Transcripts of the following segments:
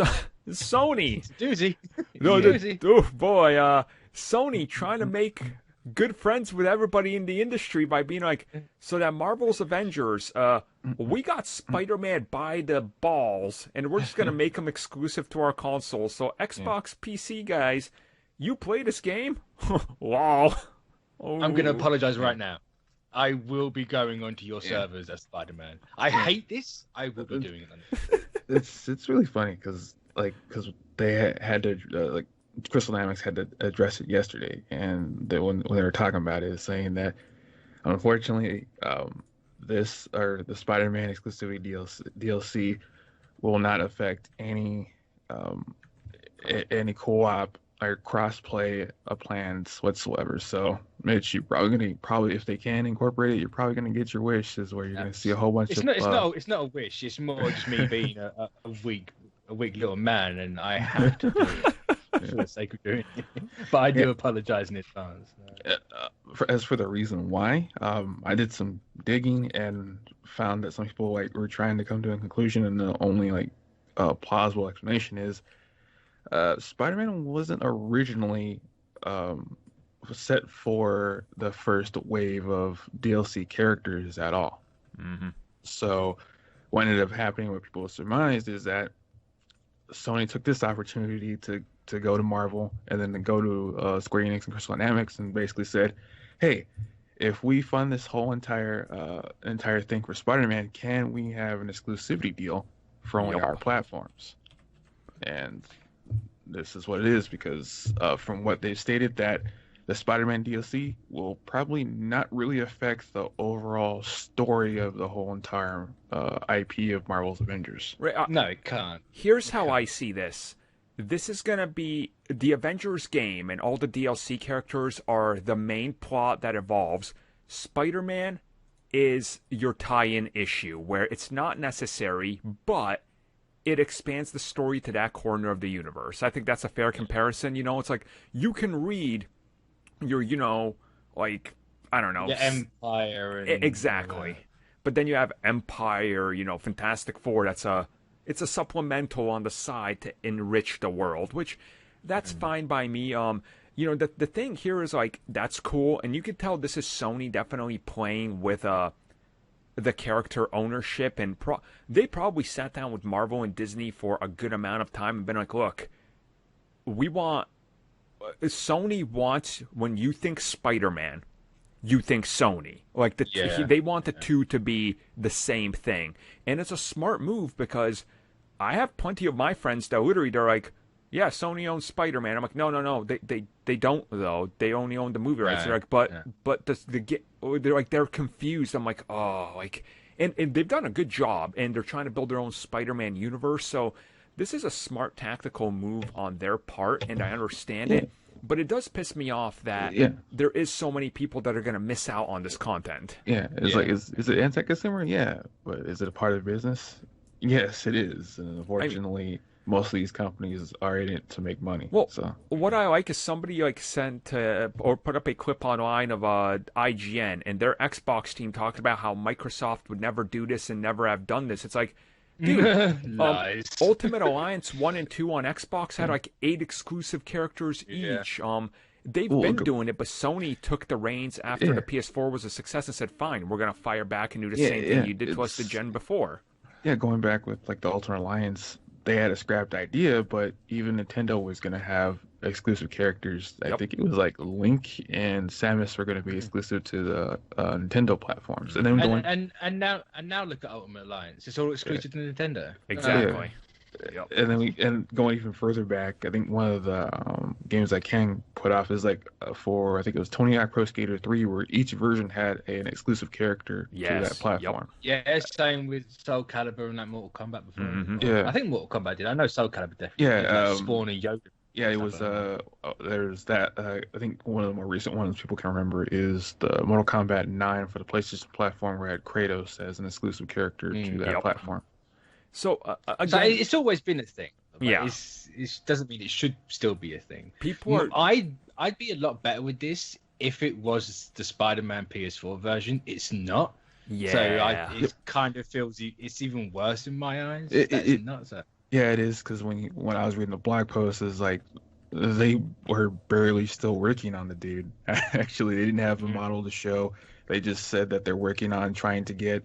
So, Sony. It's a doozy. It's No, a doozy. oh boy, Sony trying to make good friends with everybody in the industry by being like, so that Marvel's Avengers, we got Spider-Man by the balls, and we're just gonna make him exclusive to our console. So Yeah. Xbox PC guys, you play this game? Wow. I'm going to Oh. apologize right now. I will be going onto your servers as Spider-Man. I hate this. I will be doing it. It's really funny because they had to like Crystal Dynamics had to address it yesterday, and when they were talking about it, saying that unfortunately, this or the Spider-Man exclusivity DLC will not affect any co-op or cross-play plans whatsoever. So, Mitch, you're probably if they can incorporate it, you're probably gonna get your wish. Is where you're gonna see a whole bunch It's of not. It's not a wish. It's more just me being a weak little man, and I have to do it for the sake of doing it. But I do apologize in advance. as for the reason why, I did some digging and found that some people were trying to come to a conclusion, and the only plausible explanation is Spider-Man wasn't originally set for the first wave of DLC characters at all. Mm-hmm. So what ended up happening, what people surmised, is that Sony took this opportunity to go to Marvel and then to go to Square Enix and Crystal Dynamics and basically said, hey, if we fund this whole entire thing for Spider-Man, can we have an exclusivity deal for only our platforms? And this is what it is, because from what they've stated, that the Spider-Man DLC will probably not really affect the overall story of the whole entire IP of Marvel's Avengers. Right, No, it can't. here's how I see this. This is going to be the Avengers game, and all the DLC characters are the main plot that evolves. Spider-Man is your tie-in issue, where it's not necessary, but it expands the story to that corner of the universe. I think that's a fair comparison. It's like you can read your, I don't know. Yeah, Empire. And, Exactly. But then you have Empire, Fantastic Four. It's a supplemental on the side to enrich the world, which that's fine by me. The thing here is that's cool, and you can tell this is Sony definitely playing with the character ownership, and they probably sat down with Marvel and Disney for a good amount of time and been like, look, Sony wants, when you think Spider-Man, you think Sony. They want the two to be the same thing. And it's a smart move, because I have plenty of my friends that literally, they're like, yeah, Sony owns Spider-Man. I'm like, no, they don't, though. They only own the movie rights. They're like, but they're like, they're confused. I'm like, oh, and they've done a good job, and they're trying to build their own Spider-Man universe. So this is a smart tactical move on their part, and I understand it. But it does piss me off that there is so many people that are going to miss out on this content. Yeah, it's like, is it anti-consumer? Yeah, but is it a part of the business? Yes, it is. And unfortunately, most of these companies are in it to make money. Well, so what I like is somebody sent or put up a clip online of IGN, and their Xbox team talked about how Microsoft would never do this and never have done this. It's like, dude, nice. Ultimate Alliance 1 and 2 on Xbox had 8 exclusive characters each. They've been doing it, but Sony took the reins after the PS4 was a success and said, fine, we're going to fire back and do the same thing you did to us the gen before. Yeah, going back with the Ultimate Alliance, they had a scrapped idea, but even Nintendo was going to have exclusive characters. I think it was Link and Samus were going to be exclusive to the Nintendo platforms, and then and now look at Ultimate Alliance. It's all exclusive to Nintendo. Exactly. And then going even further back, I think one of the games I can put off is for, I think it was Tony Hawk Pro Skater 3, where each version had an exclusive character to that platform. Yeah, same with Soul Calibur and that Mortal Kombat before. Mm-hmm. Yeah, I think Mortal Kombat did. I know Soul Calibur definitely. Yeah, Spawn and Yoda. Yeah, it was. There's that. I think one of the more recent ones people can remember is the Mortal Kombat 9 for the PlayStation platform, where it had Kratos as an exclusive character to that platform. So, So it's always been a thing. Yeah. It doesn't mean it should still be a thing. I'd be a lot better with this if it was the Spider-Man PS4 version. It's not. Yeah. So it kind of feels it's even worse in my eyes. It's nuts. Yeah, it is because when I was reading the blog post, it's like they were barely still working on the dude. Actually, they didn't have a model to show. They just said that they're working on trying to get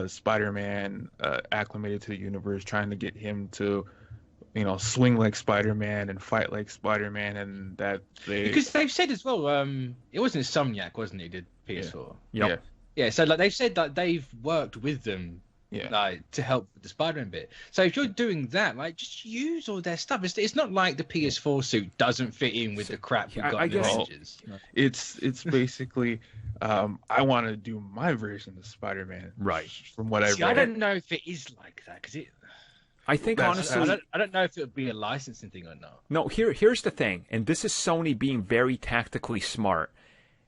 Spider-Man acclimated to the universe, trying to get him to, swing like Spider-Man and fight like Spider-Man, and that they because they've said as well. It wasn't Insomniac, wasn't it? Did PS4? Yep. Yeah. So like they've said that they've worked with them. Yeah. Like to help with the Spider-Man bit. So if you're doing that, like just use all their stuff. It's not like the PS4 suit doesn't fit in with the crap we've got in Avengers. It's basically I want to do my version of Spider-Man. Right. From what I've read. I don't know if it is like that because I think honestly, I don't know if it would be a licensing thing or not. No, here's the thing, and this is Sony being very tactically smart.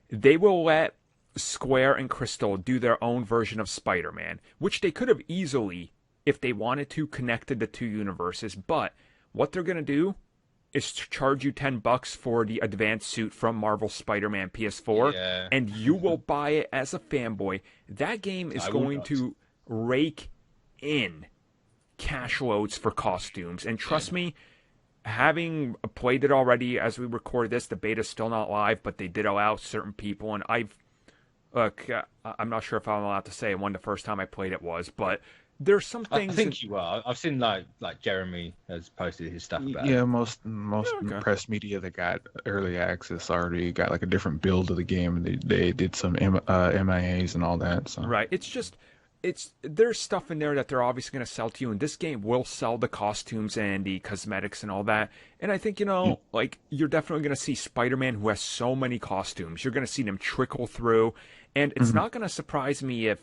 They will let Square and Crystal do their own version of Spider-Man, which they could have easily, if they wanted to, connected the two universes. But what they're going to do is to charge you $10 for the advanced suit from Marvel Spider-Man PS4, and you will buy it as a fanboy. That game is going to rake in cash loads for costumes. And trust me, having played it already as we record this, the beta's still not live, but they did allow certain people, and I'm not sure if I'm allowed to say when the first time I played it was, but there's some things. I think you are. I've seen like Jeremy has posted his stuff about it. Yeah, most press media that got early access already got like a different build of the game, and they did some MIAs and all that. So. Right. There's stuff in there that they're obviously going to sell to you, and this game will sell the costumes and the cosmetics and all that. And I think, like, you're definitely going to see Spider-Man, who has so many costumes. You're going to see them trickle through, and it's not going to surprise me if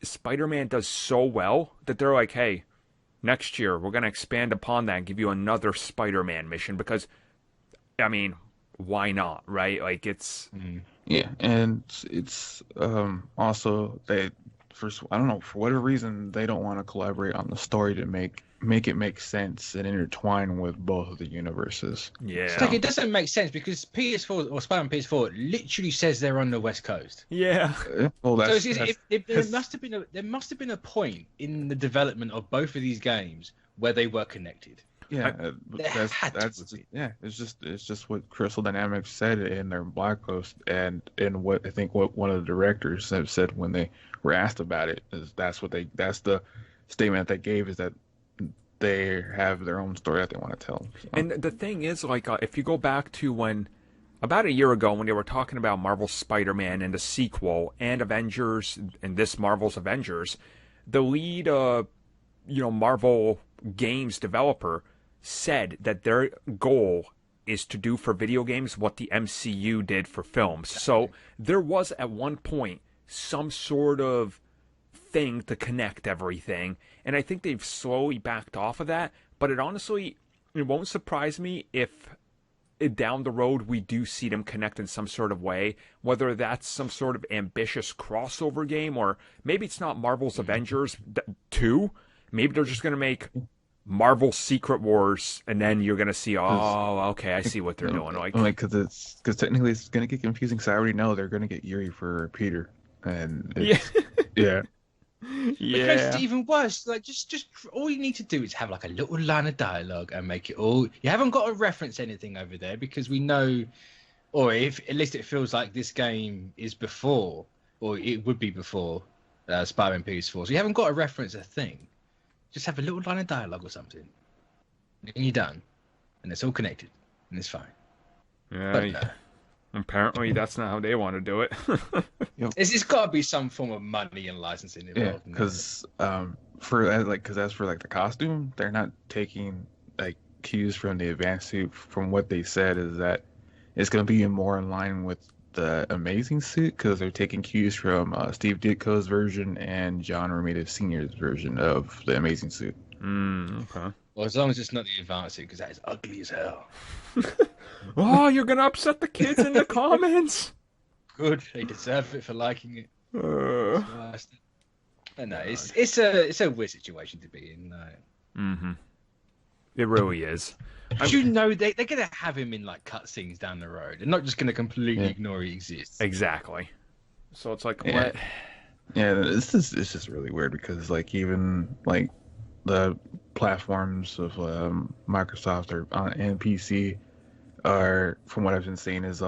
Spider-Man does so well that they're like, hey, next year we're going to expand upon that and give you another Spider-Man mission, because, I mean, why not, right? Like, it's... Yeah, and it's also they... I don't know, for whatever reason, they don't want to collaborate on the story to make it make sense and intertwine with both of the universes. Yeah. It's like it doesn't make sense because PS4 or Spider-Man PS4 literally says they're on the West Coast. Yeah. Well, there must have been a point in the development of both of these games where they were connected. Yeah, it's just what Crystal Dynamics said in their blog post, and what I think what one of the directors have said when they were asked about it is that's the statement they gave, is that they have their own story that they want to tell. So. And the thing is, like, if you go back to when about a year ago when they were talking about Marvel's Spider-Man and the sequel and Avengers and this Marvel's Avengers, the lead Marvel games developer said that their goal is to do for video games what the MCU did for films. So there was at one point some sort of thing to connect everything, and I think they've slowly backed off of that, but it won't surprise me if down the road we do see them connect in some sort of way, whether that's some sort of ambitious crossover game, or maybe it's not Marvel's Avengers 2, maybe they're just going to make Marvel Secret Wars, and then you're gonna see, okay, I see what they're doing. Because technically it's gonna get confusing. Because I already know they're gonna get Yuri for Peter, and yeah. It makes it even worse. Like just all you need to do is have like a little line of dialogue and make it all. You haven't got to reference anything over there because we know, or if at least it feels like this game is before, or it would be before Spider-Man PS4. So you haven't got to reference a thing. Just have a little line of dialogue or something, and you're done, and it's all connected, and it's fine. Yeah. Apparently, that's not how they want to do it. It's got to be some form of money and licensing involved. Yeah, because as for the costume, they're not taking like cues from the advanced suit. From what they said is that it's going to be more in line with the Amazing suit, because they're taking cues from Steve Ditko's version and John Romita Sr.'s version of the Amazing suit. Okay. Well, as long as it's not the advanced suit, because that is ugly as hell. Oh, you're gonna upset the kids in the comments. Good, they deserve it for liking it. No, it's a weird situation to be in. Mm-hmm. It really is. But they're going to have him in like cutscenes down the road. They're not just going to completely ignore he exists. Exactly. So it's like, what? what? Yeah, it's just really weird because like even like the platforms of Microsoft or and PC are, from what I've been seeing, is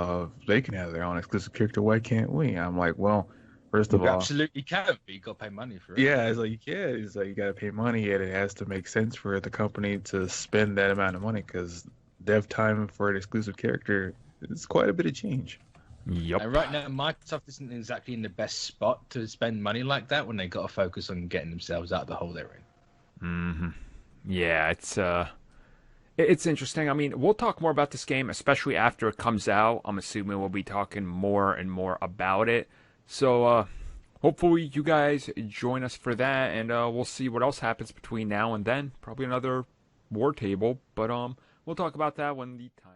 they can have their own exclusive character. Why can't we? I'm like, well, first of all, absolutely can, but you got to pay money for it. Yeah, it's like you can. It's like you got to pay money, and it has to make sense for the company to spend that amount of money because dev time for an exclusive character is quite a bit of change. Yep. And right now, Microsoft isn't exactly in the best spot to spend money like that when they got to focus on getting themselves out of the hole they're in. Mm-hmm. Yeah, it's interesting. I mean, we'll talk more about this game, especially after it comes out. I'm assuming we'll be talking more and more about it. So, hopefully you guys join us for that, and we'll see what else happens between now and then. Probably another war table, but we'll talk about that when the time.